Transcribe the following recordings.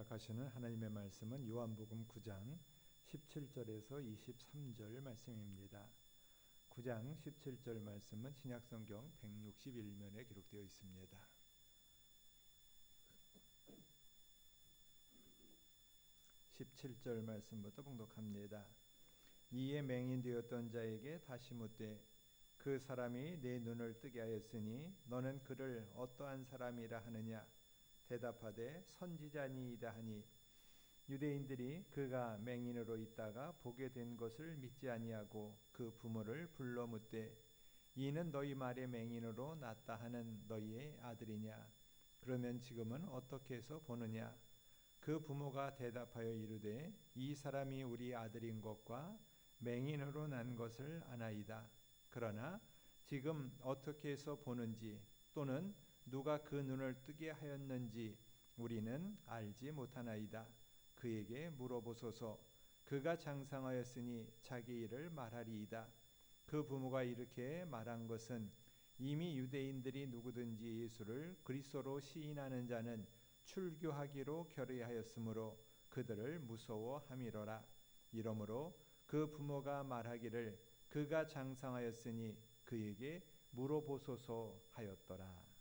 허락하시는 하나님의 말씀은 요한복음 9장 17절에서 23절 말씀입니다. 9장 17절 말씀은 신약성경 161면에 기록되어 있습니다. 17절 말씀부터 봉독합니다. 이에 맹인되었던 자에게 다시 묻되 그 사람이 내 눈을 뜨게 하였으니 너는 그를 어떠한 사람이라 하느냐? 대답하되 선지자니이다 하니 유대인들이 그가 맹인으로 있다가 보게 된 것을 믿지 아니하고 그 부모를 불러 묻되 이는 너희 말에 맹인으로 났다 하는 너희의 아들이냐? 그러면 지금은 어떻게 해서 보느냐? 그 부모가 대답하여 이르되 이 사람이 우리 아들인 것과 맹인으로 난 것을 아나이다. 그러나 지금 어떻게 해서 보는지 또는 누가 그 눈을 뜨게 하였는지 우리는 알지 못하나이다. 그에게 물어보소서. 그가 장상하였으니 자기 일을 말하리이다. 그 부모가 이렇게 말한 것은 이미 유대인들이 누구든지 예수를 그리스도로 시인하는 자는 출교하기로 결의하였으므로 그들을 무서워함이로라. 이러므로 그 부모가 말하기를 그가 장상하였으니 그에게 물어보소서 하였더라.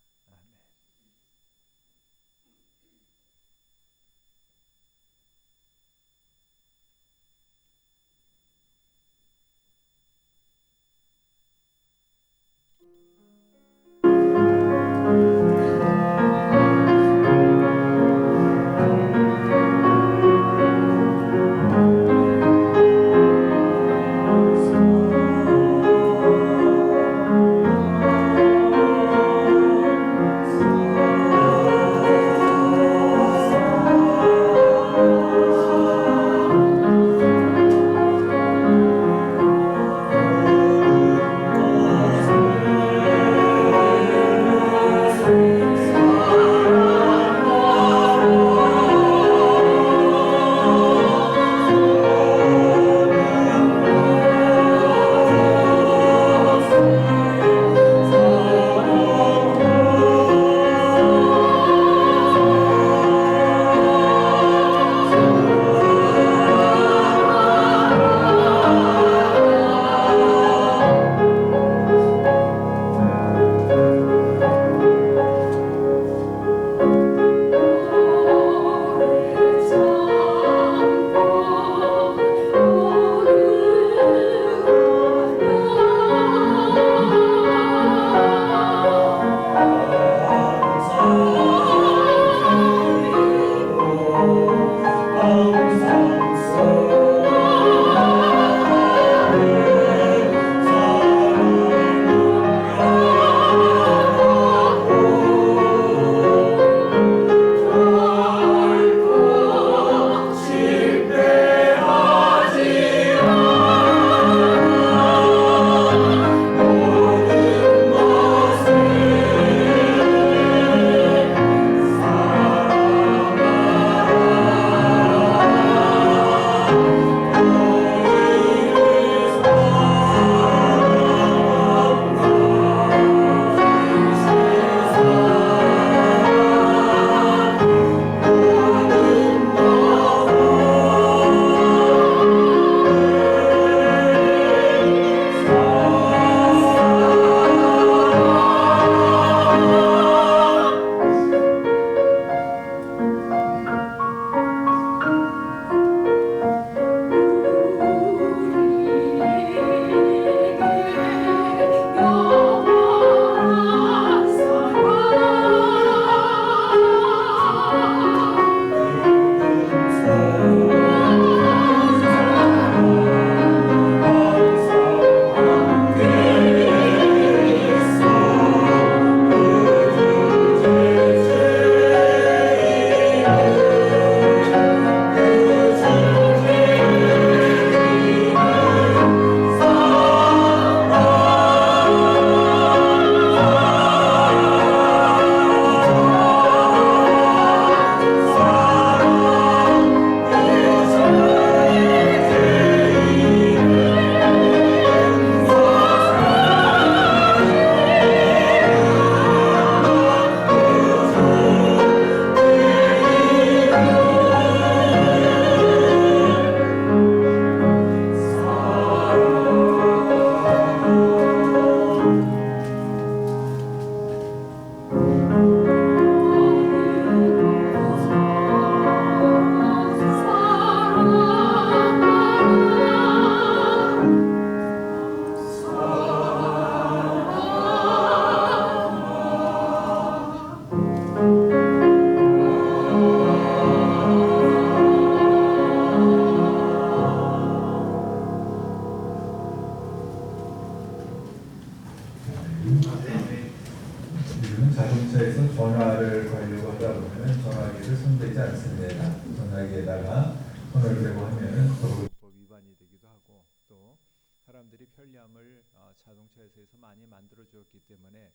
말씀입니다. 전화기에다가 손을 대고 하면 도로법 위반이 되기도 하고, 또 사람들이 편리함을 자동차에서 많이 만들어 주었기 때문에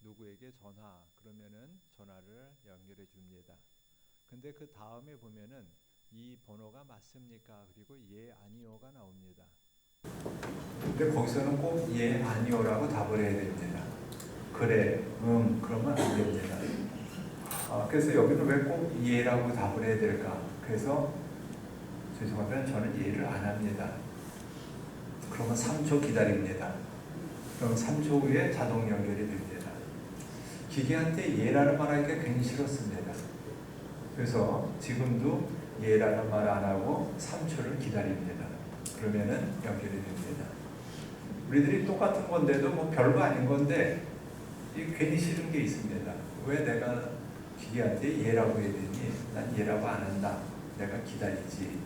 누구에게 전화 그러면은 전화를 연결해 줍니다. 근데 그 다음에 보면은 이 번호가 맞습니까? 그리고 예 아니오가 나옵니다. 근데 거기서는 꼭 예 아니오라고 답을 해야 됩니다. 그래 그러면 안 됩니다. 그래서 여기는 왜 꼭 예라고 답을 해야 될까? 그래서 죄송하면 저는 예를 안 합니다. 그러면 3초 기다립니다. 그럼 3초 후에 자동 연결이 됩니다. 기계한테 예라는 말 하기가 굉장히 싫었습니다. 그래서 지금도 예라는 말 안 하고 3초를 기다립니다. 그러면은 연결이 됩니다. 우리들이 똑같은 건데도 뭐 별거 아닌 건데 괜히 싫은 게 있습니다. 왜 내가 기계한테 예라고 해야 되니? 난 예라고 안 한다. 내가 기다리지.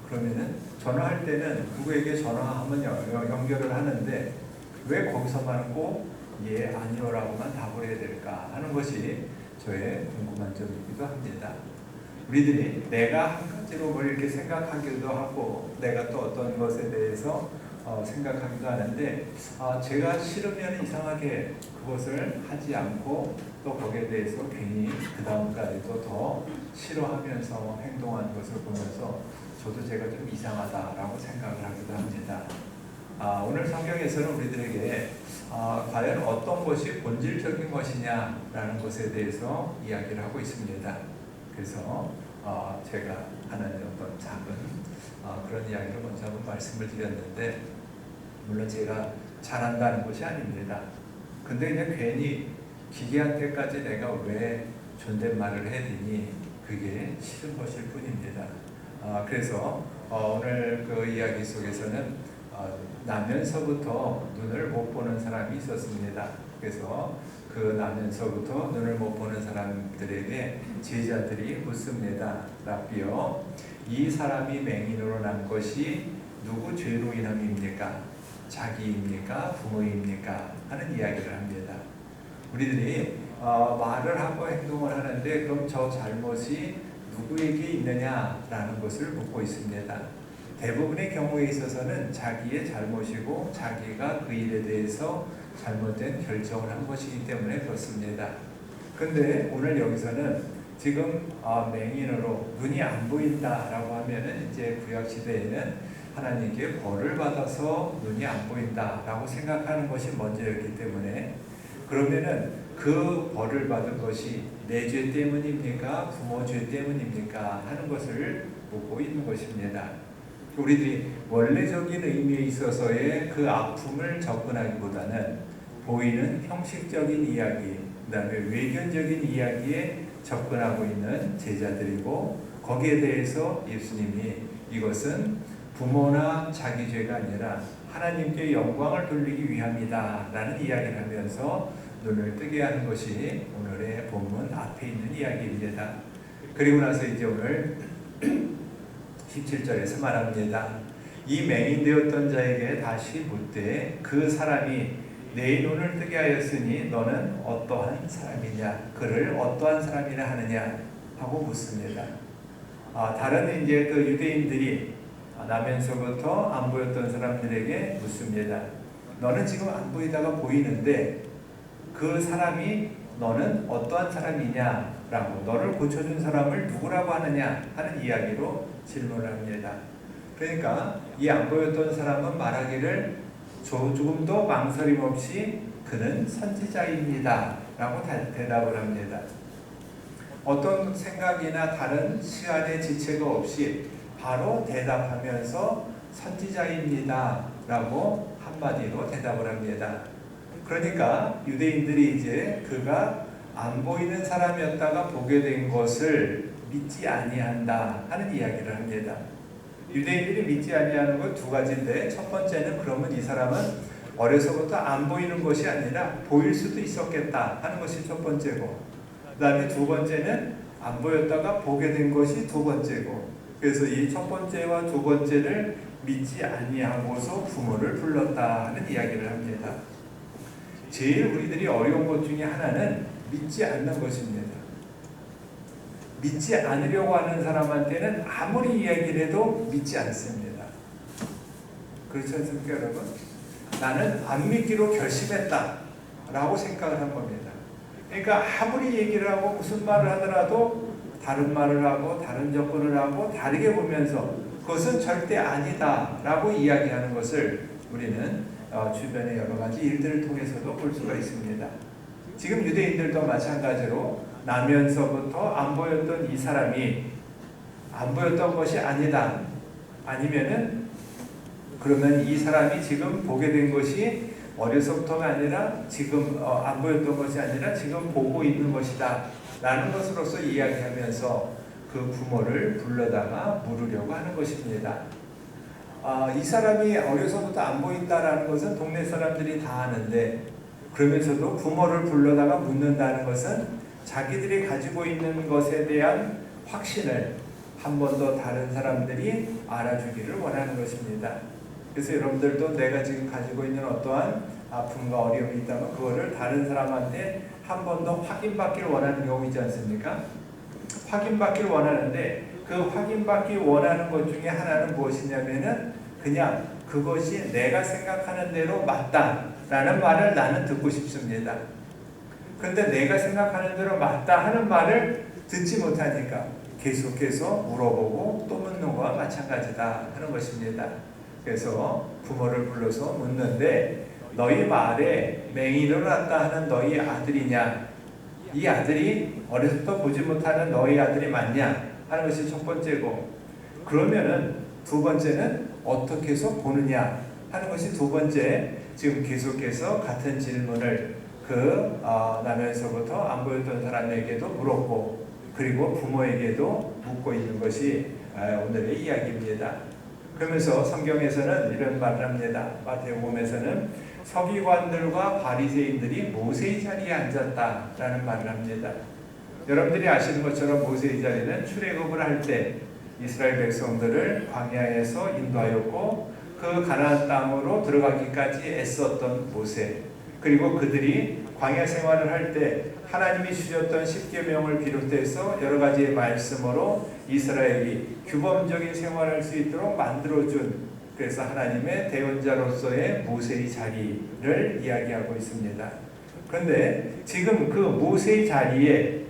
그러면은 전화할 때는 누구에게 전화하면 연결을 하는데 왜 거기서만 꼭 예, 아니요라고만 답을 해야 될까 하는 것이 저의 궁금한 점이기도 합니다. 우리들이 내가 한 가지로 뭘 이렇게 생각하기도 하고 내가 또 어떤 것에 대해서 생각하기도 하는데 제가 싫으면 이상하게 그것을 하지 않고 또 거기에 대해서 괜히 그 다음까지도 더 싫어하면서 행동하는 것을 보면서 저도 제가 좀 이상하다라고 생각을 하기도 합니다. 오늘 성경에서는 우리들에게 과연 어떤 것이 본질적인 것이냐라는 것에 대해서 이야기를 하고 있습니다. 그래서 제가 하나의 어떤 작은 그런 이야기를 먼저 한번 말씀을 드렸는데, 물론 제가 잘한다는 것이 아닙니다. 근데 그냥 괜히 기계한테까지 내가 왜 존댓말을 해야 되니 그게 싫은 것일 뿐입니다. 그래서 오늘 그 이야기 속에서는 나면서부터 눈을 못 보는 사람이 있었습니다. 그래서 그 나면서부터 눈을 못 보는 사람들에게 제자들이 묻습니다. 랍비요, 이 사람이 맹인으로 난 것이 누구 죄로 인함입니까? 자기입니까? 부모입니까? 하는 이야기를 합니다. 우리들이 말을 하고 행동을 하는데 그럼 저 잘못이 누구에게 있느냐라는 것을 묻고 있습니다. 대부분의 경우에 있어서는 자기의 잘못이고 자기가 그 일에 대해서 잘못된 결정을 한 것이기 때문에 그렇습니다. 근데 오늘 여기서는 지금 맹인으로 눈이 안 보인다라고 하면은 이제 구약 시대에는 하나님께 벌을 받아서 눈이 안 보인다라고 생각하는 것이 먼저였기 때문에, 그러면은 그 벌을 받은 것이 내 죄 때문입니까? 부모 죄 때문입니까? 하는 것을 묻고 있는 것입니다. 우리들이 원래적인 의미에 있어서의 그 아픔을 접근하기보다는 보이는 형식적인 이야기, 그 다음에 외견적인 이야기에 접근하고 있는 제자들이고, 거기에 대해서 예수님이 이것은 부모나 자기 죄가 아니라 하나님께 영광을 돌리기 위함이다 라는 이야기를 하면서 눈을 뜨게 하는 것이 오늘의 본문 앞에 있는 이야기입니다. 그리고 나서 이제 오늘 17절에서 말합니다. 이 맹인 되었던 자에게 다시 묻되 그 사람이 내 눈을 뜨게 하였으니 너는 어떠한 사람이냐, 그를 어떠한 사람이라 하느냐 하고 묻습니다. 다른 이제 그 유대인들이 나면서부터 안 보였던 사람들에게 묻습니다. 너는 지금 안 보이다가 보이는데 그 사람이 너는 어떠한 사람이냐라고, 너를 고쳐준 사람을 누구라고 하느냐 하는 이야기로 질문을 합니다. 그러니까 이 안 보였던 사람은 말하기를 조금도 망설임 없이 그는 선지자입니다 라고 대답을 합니다. 어떤 생각이나 다른 시간의 지체가 없이 바로 대답하면서 선지자입니다 라고 한마디로 대답을 합니다. 그러니까 유대인들이 이제 그가 안 보이는 사람이었다가 보게 된 것을 믿지 아니한다 하는 이야기를 합니다. 유대인들이 믿지 아니하는 건 두 가지인데, 첫 번째는 그러면 이 사람은 어려서부터 안 보이는 것이 아니라 보일 수도 있었겠다 하는 것이 첫 번째고, 그 다음에 두 번째는 안 보였다가 보게 된 것이 두 번째고, 그래서 이 첫 번째와 두 번째를 믿지 아니하고서 부모를 불렀다 하는 이야기를 합니다. 제일 우리들이 어려운 것 중에 하나는 믿지 않는 것입니다. 믿지 않으려고 하는 사람한테는 아무리 이야기를 해도 믿지 않습니다. 그렇지 않습니까, 여러분? 나는 안 믿기로 결심했다 라고 생각을 한 겁니다. 그러니까 아무리 얘기를 하고 무슨 말을 하더라도 다른 말을 하고 다른 접근을 하고 다르게 보면서 그것은 절대 아니다 라고 이야기하는 것을 우리는 주변의 여러 가지 일들을 통해서도 볼 수가 있습니다. 지금 유대인들도 마찬가지로 나면서부터 안 보였던 이 사람이 안 보였던 것이 아니다. 아니면은 그러면 이 사람이 지금 보게 된 것이 어려서부터가 아니라 지금 안 보였던 것이 아니라 지금 보고 있는 것이다 라는 것으로서 이야기하면서 그 부모를 불러다가 물으려고 하는 것입니다. 이 사람이 어려서부터 안 보인다라는 것은 동네 사람들이 다 아는데, 그러면서도 부모를 불러다가 묻는다는 것은 자기들이 가지고 있는 것에 대한 확신을 한 번 더 다른 사람들이 알아주기를 원하는 것입니다. 그래서 여러분들도 내가 지금 가지고 있는 어떠한 아픔과 어려움이 있다면 그거를 다른 사람한테 한 번 더 확인받기를 원하는 경우 있지 않습니까? 확인받기를 원하는데 그 확인받기 원하는 것 중에 하나는 무엇이냐면은 그냥 그것이 내가 생각하는 대로 맞다라는 말을 나는 듣고 싶습니다. 그런데 내가 생각하는 대로 맞다 하는 말을 듣지 못하니까 계속해서 물어보고 또 묻는 것과 마찬가지다 하는 것입니다. 그래서 부모를 불러서 묻는데 너희 말에 맹인으로 났다 하는 너희 아들이냐? 이 아들이 어려서부터 보지 못하는 너희 아들이 맞냐? 하는 것이 첫 번째고, 그러면은 두 번째는 어떻게 해서 보느냐? 하는 것이 두 번째. 지금 계속해서 같은 질문을 나면서부터 안 보였던 사람에게도 물었고 그리고 부모에게도 묻고 있는 것이 오늘의 이야기입니다. 그러면서 성경에서는 이런 말을 합니다. 마태복음에서는 서기관들과 바리새인들이 모세의 자리에 앉았다라는 말을 합니다. 여러분들이 아시는 것처럼 모세의 자리는 출애굽을 할 때 이스라엘 백성들을 광야에서 인도하였고 그 가나안 땅으로 들어가기까지 애썼던 모세, 그리고 그들이 광야 생활을 할 때 하나님이 주셨던 십계명을 비롯해서 여러 가지의 말씀으로 이스라엘이 규범적인 생활을 할 수 있도록 만들어준, 그래서 하나님의 대언자로서의 모세의 자리를 이야기하고 있습니다. 그런데 지금 그 모세의 자리에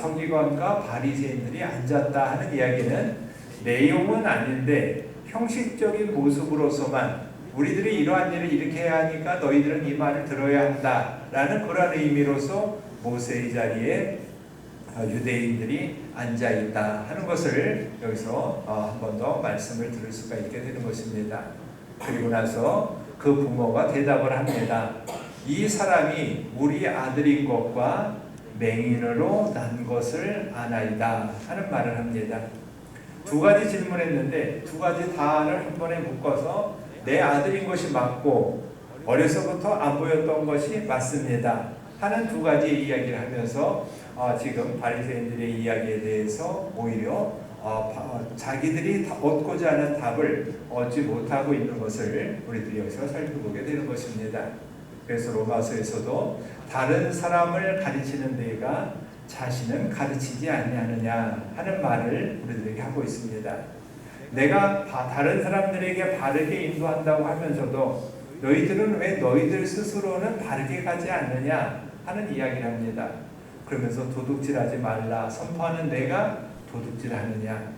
서기관과 바리새인들이 앉았다 하는 이야기는 내용은 아닌데 형식적인 모습으로서만 우리들이 이러한 일을 이렇게 해야 하니까 너희들은 이 말을 들어야 한다라는 그런 의미로서 모세의 자리에 유대인들이 앉아있다 하는 것을 여기서 한 번 더 말씀을 들을 수가 있게 되는 것입니다. 그리고 나서 그 부모가 대답을 합니다. 이 사람이 우리 아들인 것과 맹인으로 난 것을 아나이다 하는 말을 합니다. 두 가지 질문했는데 두 가지 다를 한 번에 묶어서 내 아들인 것이 맞고 어려서부터 안 보였던 것이 맞습니다 하는 두 가지 이야기를 하면서 지금 바리새인들의 이야기에 대해서 오히려 자기들이 얻고자 하는 답을 얻지 못하고 있는 것을 우리들이 여기서 살펴보게 되는 것입니다. 그래서 로마서에서도 다른 사람을 가르치는 데가 자신은 가르치지 아니하느냐 하는 말을 우리들에게 하고 있습니다. 내가 다른 사람들에게 바르게 인도한다고 하면서도 너희들은 왜 너희들 스스로는 바르게 가지 않느냐 하는 이야기를 합니다. 그러면서 도둑질하지 말라 선포하는 내가 도둑질하느냐,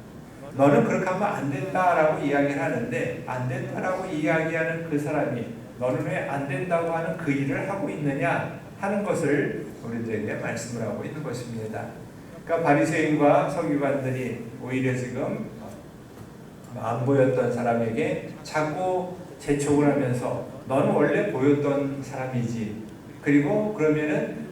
너는 그렇게 하면 안 된다라고 이야기를 하는데 안 된다라고 이야기하는 그 사람이 너는 왜 안 된다고 하는 그 일을 하고 있느냐 하는 것을 우리들에게 말씀을 하고 있는 것입니다. 그러니까 바리새인과 서기관들이 오히려 지금 안 보였던 사람에게 자꾸 재촉을 하면서 너는 원래 보였던 사람이지, 그리고 그러면은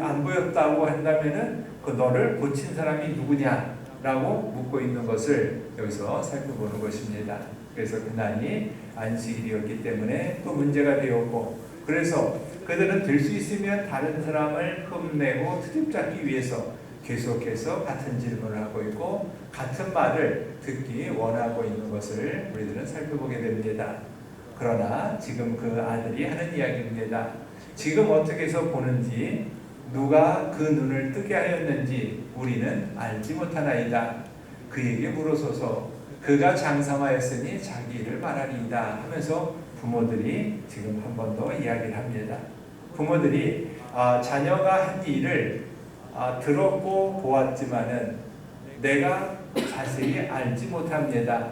안 보였다고 한다면은 그 너를 고친 사람이 누구냐라고 묻고 있는 것을 여기서 살펴보는 것입니다. 그래서 그날이 안식일이었기 때문에 또 문제가 되었고, 그래서 그들은 될 수 있으면 다른 사람을 흠내고 트집잡기 위해서 계속해서 같은 질문을 하고 있고 같은 말을 듣기 원하고 있는 것을 우리들은 살펴보게 됩니다. 그러나 지금 그 아들이 하는 이야기입니다. 지금 어떻게 해서 보는지 누가 그 눈을 뜨게 하였는지 우리는 알지 못하나이다. 그에게 물어소서. 그가 장성하였으니 자기 일을 말하리이다 하면서 부모들이 지금 한 번 더 이야기를 합니다. 부모들이 자녀가 한 일을 들었고 보았지만은 내가 자세히 알지 못합니다.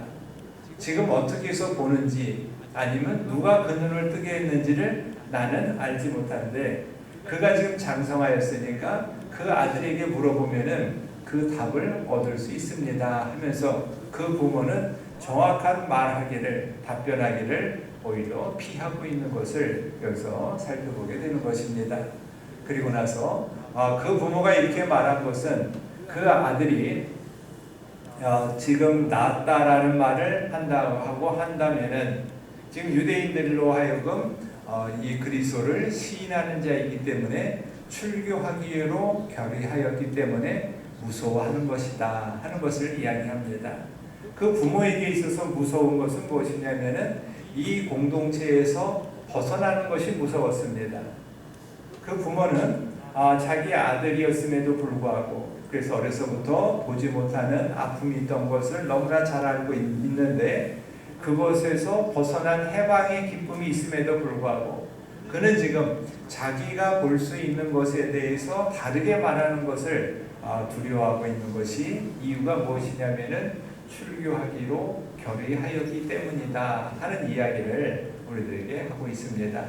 지금 어떻게 해서 보는지 아니면 누가 그 눈을 뜨게 했는지를 나는 알지 못하는데 그가 지금 장성하였으니까 그 아들에게 물어보면은 그 답을 얻을 수 있습니다 하면서 그 부모는 정확한 말하기를 답변하기를 오히려 피하고 있는 것을 여기서 살펴보게 되는 것입니다. 그리고 나서 그 부모가 이렇게 말한 것은 그 아들이 지금 낫다라는 말을 한다면은 지금 유대인들로 하여금 이 그리스도를 시인하는 자이기 때문에 출교하기로 결의하였기 때문에 무서워하는 것이다 하는 것을 이야기합니다. 그 부모에게 있어서 무서운 것은 무엇이냐면은 이 공동체에서 벗어나는 것이 무서웠습니다. 그 부모는 자기 아들이었음에도 불구하고 그래서 어려서부터 보지 못하는 아픔이 있던 것을 너무나 잘 알고 있는데 그것에서 벗어난 해방의 기쁨이 있음에도 불구하고 그는 지금 자기가 볼 수 있는 것에 대해서 다르게 말하는 것을 두려워하고 있는 것이 이유가 무엇이냐면은 출교하기로 결의하였기 때문이다 하는 이야기를 우리들에게 하고 있습니다.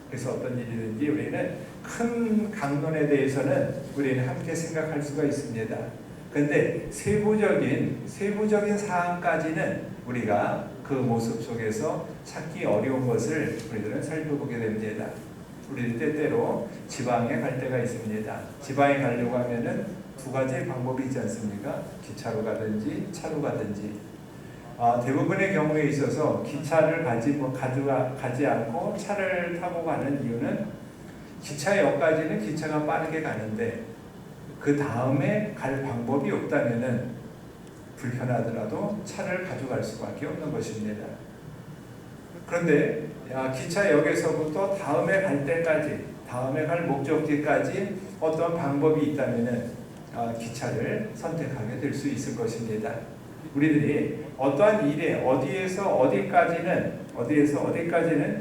그래서 어떤 일이든지 우리는 큰 강론에 대해서는 우리는 함께 생각할 수가 있습니다. 그런데 세부적인 사항까지는 우리가 그 모습 속에서 찾기 어려운 것을 우리들은 살펴보게 됩니다. 우리 때때로 지방에 갈 때가 있습니다. 지방에 가려고 하면은 두 가지 방법이 있지 않습니까? 기차로 가든지 차로 가든지. 대부분의 경우에 있어서 기차를 가지 않고 차를 타고 가는 이유는 기차역까지는 기차가 빠르게 가는데 그 다음에 갈 방법이 없다면은 불편하더라도 차를 가져갈 수밖에 없는 것입니다. 그런데 기차역에서부터 다음에 갈 때까지, 다음에 갈 목적지까지 어떤 방법이 있다면은 기차를 선택하게 될 수 있을 것입니다. 우리들이 어떠한 일에 어디에서 어디까지는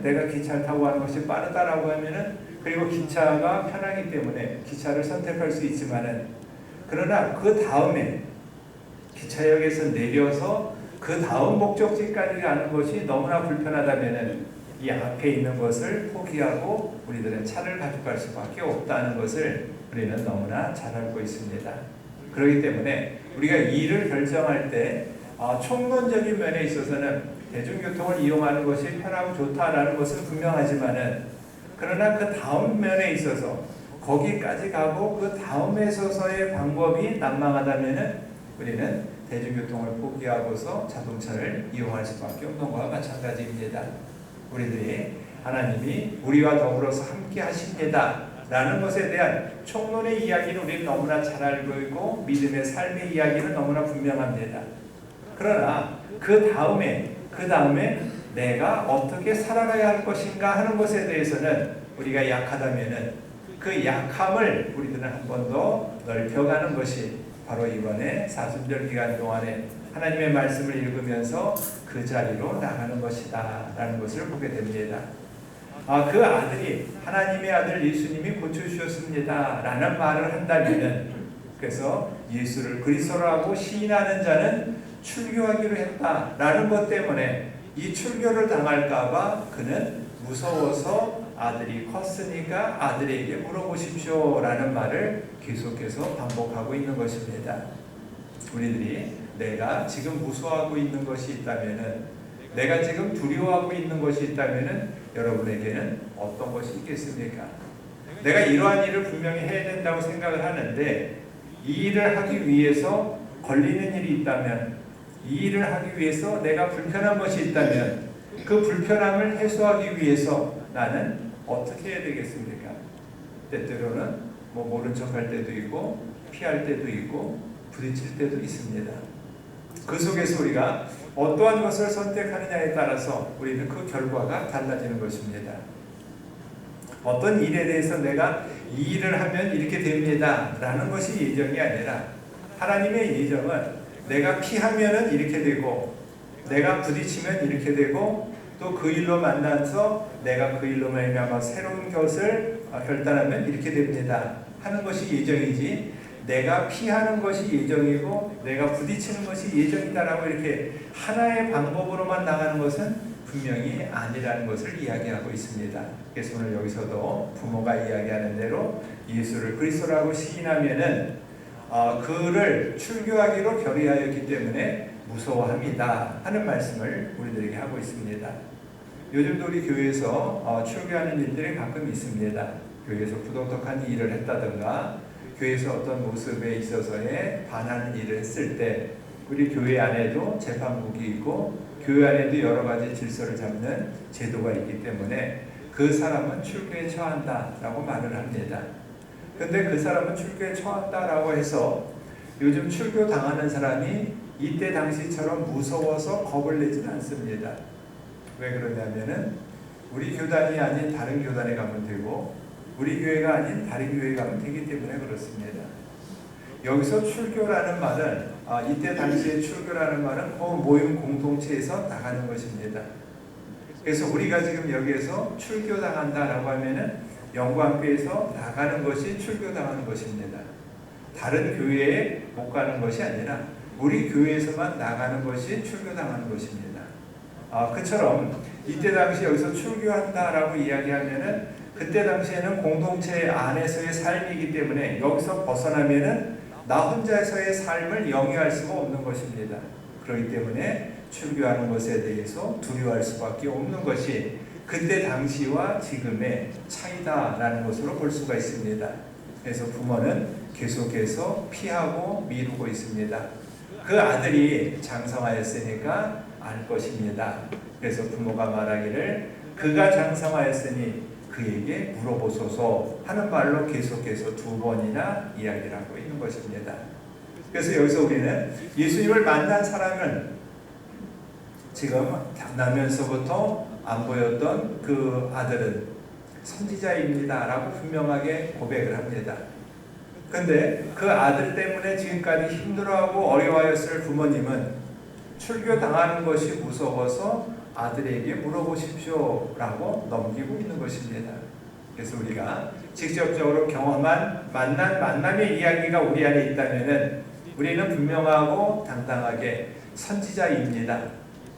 내가 기차를 타고 가는 것이 빠르다라고 하면은 그리고 기차가 편하기 때문에 기차를 선택할 수 있지만은 그러나 그 다음에 기차역에서 내려서 그 다음 목적지까지 가는 것이 너무나 불편하다면은 이 앞에 있는 것을 포기하고 우리들은 차를 가져갈 수밖에 없다는 것을 우리는 너무나 잘 알고 있습니다. 그렇기 때문에 우리가 일을 결정할 때 총론적인 면에 있어서는 대중교통을 이용하는 것이 편하고 좋다라는 것은 분명하지만은 그러나 그 다음 면에 있어서 거기까지 가고 그 다음에 서서의 방법이 난망하다면은 우리는 대중교통을 포기하고서 자동차를 이용할 수밖에 없는 것과 마찬가지입니다. 우리들이 하나님이 우리와 더불어서 함께 하십니다 라는 것에 대한 총론의 이야기는 우리는 너무나 잘 알고 있고 믿음의 삶의 이야기는 너무나 분명합니다. 그러나 그 다음에 내가 어떻게 살아가야 할 것인가 하는 것에 대해서는 우리가 약하다면은 그 약함을 우리들은 한 번 더 넓혀가는 것이 바로 이번에 사순절 기간 동안에 하나님의 말씀을 읽으면서 그 자리로 나가는 것이다 라는 것을 보게 됩니다. 그 아들이 하나님의 아들 예수님이 고쳐주셨습니다 라는 말을 한다면은 그래서 예수를 그리스도라고 시인하는 자는 출교하기로 했다 라는 것 때문에 이 출교를 당할까봐 그는 무서워서 아들이 컸으니까 아들에게 물어보십시오 라는 말을 계속해서 반복하고 있는 것입니다. 우리들이 내가 지금 무서워하고 있는 것이 있다면은 내가 지금 두려워하고 있는 것이 있다면은 여러분에게는 어떤 것이 있겠습니까? 내가 이러한 일을 분명히 해야 된다고 생각을 하는데 이 일을 하기 위해서 걸리는 일이 있다면 이 일을 하기 위해서 내가 불편한 것이 있다면 그 불편함을 해소하기 위해서 나는 어떻게 해야 되겠습니까? 때때로는 모른 척할 때도 있고 피할 때도 있고 부딪힐 때도 있습니다. 그 속에서 우리가 어떠한 것을 선택하느냐에 따라서 우리는 그 결과가 달라지는 것입니다. 어떤 일에 대해서 내가 이 일을 하면 이렇게 됩니다 라는 것이 예정이 아니라 하나님의 예정은 내가 피하면은 이렇게 되고 내가 부딪히면 이렇게 되고 또 그 일로 만나서 내가 그 일로 말미암아 새로운 것을 결단하면 이렇게 됩니다 하는 것이 예정이지 내가 피하는 것이 예정이고 내가 부딪히는 것이 예정이다라고 이렇게 하나의 방법으로만 나가는 것은 분명히 아니라는 것을 이야기하고 있습니다. 그래서 오늘 여기서도 부모가 이야기하는 대로 예수를 그리스도라고 시인하면은 그를 출교하기로 결의하였기 때문에 무서워합니다 하는 말씀을 우리들에게 하고 있습니다. 요즘도 우리 교회에서 출교하는 일들이 가끔 있습니다. 교회에서 부도덕한 일을 했다든가 교회에서 어떤 모습에 있어서의 반하는 일을 했을 때 우리 교회 안에도 재판국이 있고 교회 안에도 여러 가지 질서를 잡는 제도가 있기 때문에 그 사람은 출교에 처한다라고 말을 합니다. 그런데 그 사람은 출교에 처한다라고 해서 요즘 출교 당하는 사람이 이때 당시처럼 무서워서 겁을 내지는 않습니다. 왜 그러냐면은 우리 교단이 아닌 다른 교단에 가면 되고 우리 교회가 아닌 다른 교회에 가면 되기 때문에 그렇습니다. 여기서 출교라는 말은 이때 당시에 출교라는 말은 그 모임 공동체에서 나가는 것입니다. 그래서 우리가 지금 여기에서 출교당한다라고 하면은 영광교회에서 나가는 것이 출교당하는 것입니다. 다른 교회에 못 가는 것이 아니라 우리 교회에서만 나가는 것이 출교당하는 것입니다. 그처럼 이때 당시 여기서 출교한다라고 이야기하면은 그때 당시에는 공동체 안에서의 삶이기 때문에 여기서 벗어나면은 나 혼자서의 삶을 영위할 수가 없는 것입니다. 그렇기 때문에 출교하는 것에 대해서 두려워할 수밖에 없는 것이 그때 당시와 지금의 차이다라는 것으로 볼 수가 있습니다. 그래서 부모는 계속해서 피하고 미루고 있습니다. 그 아들이 장성하였으니까 알 것입니다. 그래서 부모가 말하기를 그가 장성하였으니 그에게 물어보소서 하는 말로 계속해서 2번이나 이야기를 하고 있는 것입니다. 그래서 여기서 우리는 예수님을 만난 사람은 지금 나면서부터 안 보였던 그 아들은 선지자입니다 라고 분명하게 고백을 합니다. 근데 그 아들 때문에 지금까지 힘들어하고 어려워하였을 부모님은 출교 당하는 것이 무서워서 아들에게 물어보십시오 라고 넘기고 있는 것입니다. 그래서 우리가 직접적으로 경험한 만남의 이야기가 우리 안에 있다면 우리는 분명하고 당당하게 선지자입니다.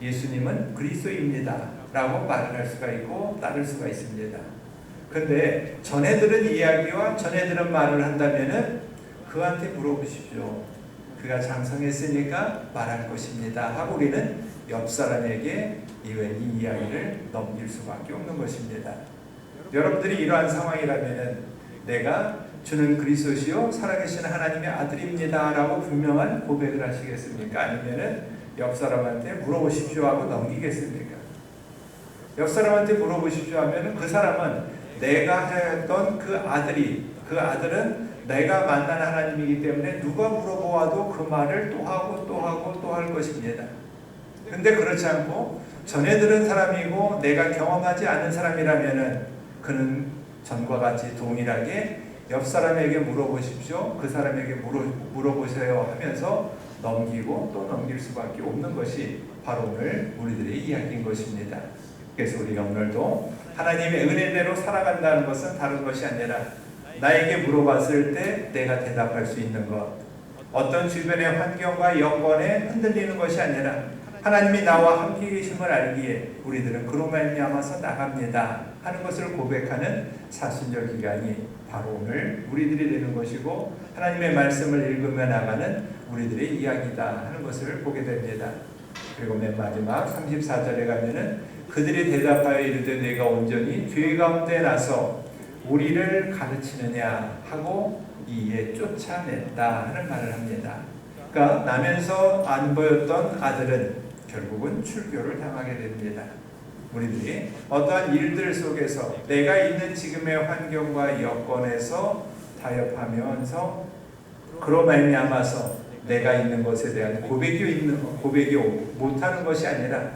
예수님은 그리스도입니다 라고 말을 할 수가 있고 따를 수가 있습니다. 그런데 전에 들은 이야기와 전에 들은 말을 한다면 그한테 물어보십시오. 그가 장성했으니까 말할 것입니다 하고 우리는 옆 사람에게 이 이야기를 넘길 수밖에 없는 것입니다. 여러분들이 이러한 상황이라면 내가 주는 그리스도시요 살아계신 하나님의 아들입니다 라고 분명한 고백을 하시겠습니까? 아니면 옆 사람한테 물어보십시오 하고 넘기겠습니까? 옆 사람한테 물어보십시오 하면 그 사람은 내가 하였던 그 아들은 내가 만난 하나님이기 때문에 누가 물어보아도 그 말을 또 하고 또 하고 또 할 것입니다. 근데 그렇지 않고 전에 들은 사람이고 내가 경험하지 않은 사람이라면 그는 전과 같이 동일하게 옆 사람에게 물어보십시오. 그 사람에게 물어보세요 하면서 넘기고 또 넘길 수밖에 없는 것이 바로 오늘 우리들의 이야기인 것입니다. 그래서 우리가 오늘도 하나님의 은혜대로 살아간다는 것은 다른 것이 아니라 나에게 물어봤을 때 내가 대답할 수 있는 것, 어떤 주변의 환경과 여건에 흔들리는 것이 아니라 하나님이 나와 함께 계심을 알기에 우리들은 그로 말미암아서 나갑니다 하는 것을 고백하는 사순절 기간이 바로 오늘 우리들이 되는 것이고 하나님의 말씀을 읽으며 나가는 우리들의 이야기다 하는 것을 보게 됩니다. 그리고 맨 마지막 34절에 가면은 그들이 대답하여 이르되 내가 온전히 죄 가운데 나서 우리를 가르치느냐 하고 이에 쫓아냈다 하는 말을 합니다. 그러니까 나면서 안 보였던 아들은 결국은 출교를 당하게 됩니다. 우리들이 어떠한 일들 속에서 내가 있는 지금의 환경과 여건에서 타협하면서 그로 말미암아서 내가 있는 것에 대한 고백이 못하는 것이 아니라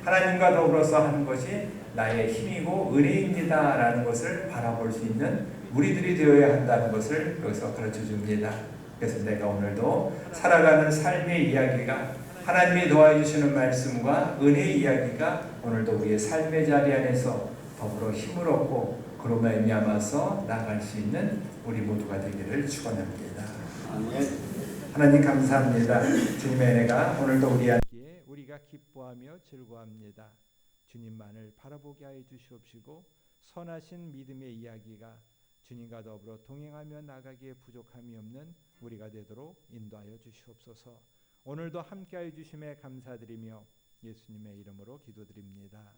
하나님과 더불어서 하는 것이 나의 힘이고 은혜입니다라는 것을 바라볼 수 있는 우리들이 되어야 한다는 것을 여기서 가르쳐 줍니다. 그래서 내가 오늘도 살아가는 삶의 이야기가 하나님이 도와주시는 말씀과 은혜 이야기가 오늘도 우리의 삶의 자리 안에서 더불어 힘을 얻고 그로 말미암아서 나아갈 수 있는 우리 모두가 되기를 축원합니다. 하나님 감사합니다. 주님의 은혜가 오늘도 우리에게 우리가 기뻐하며 즐거워합니다. 주님만을 바라보게 하여 주시옵시고 선하신 믿음의 이야기가 주님과 더불어 동행하며 나가기에 부족함이 없는 우리가 되도록 인도하여 주시옵소서. 오늘도 함께하여 주심에 감사드리며 예수님의 이름으로 기도드립니다.